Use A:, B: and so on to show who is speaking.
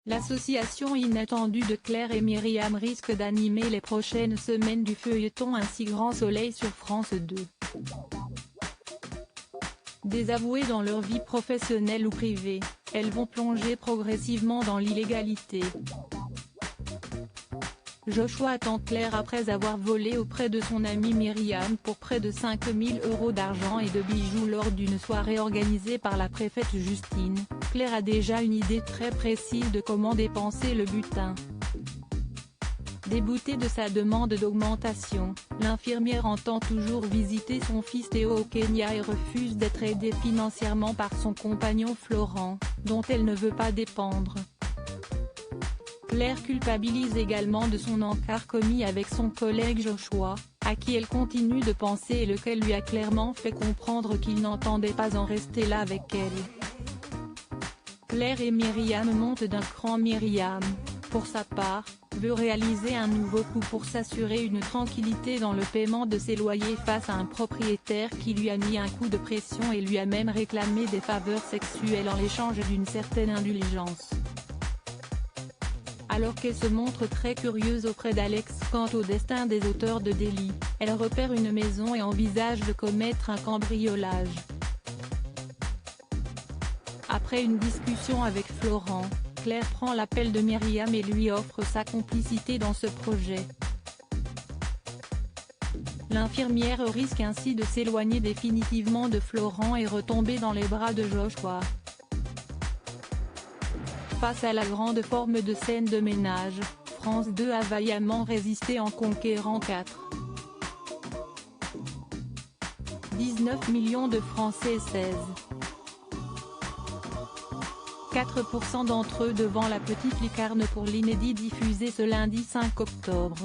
A: L'association inattendue de Claire et Myriam risque d'animer les prochaines semaines du feuilleton Un si grand soleil sur France 2. Désavouées dans leur vie professionnelle ou privée, elles vont plonger progressivement dans l'illégalité. Joshua attend Claire après avoir volé auprès de son amie Myriam pour près de 5 000 € d'argent et de bijoux lors d'une soirée organisée par la préfète Justine. Claire a déjà une idée très précise de comment dépenser le butin. Déboutée de sa demande d'augmentation, l'infirmière entend toujours visiter son fils Théo au Kenya et refuse d'être aidée financièrement par son compagnon Florent, dont elle ne veut pas dépendre. Claire culpabilise également de son encart commis avec son collègue Joshua, à qui elle continue de penser et lequel lui a clairement fait comprendre qu'il n'entendait pas en rester là avec elle. Claire et Myriam montent d'un cran. Myriam, pour sa part, veut réaliser un nouveau coup pour s'assurer une tranquillité dans le paiement de ses loyers face à un propriétaire qui lui a mis un coup de pression et lui a même réclamé des faveurs sexuelles en l'échange d'une certaine indulgence. Alors qu'elle se montre très curieuse auprès d'Alex quant au destin des auteurs de délits, elle repère une maison et envisage de commettre un cambriolage. Après une discussion avec Florent, Claire prend l'appel de Myriam et lui offre sa complicité dans ce projet. L'infirmière risque ainsi de s'éloigner définitivement de Florent et retomber dans les bras de Joshua. Face à la grande forme de scène de ménage, France 2 a vaillamment résisté en conquérant 19 millions de Français et 4% d'entre eux devant la petite lucarne pour l'inédit diffusé ce lundi 5 octobre.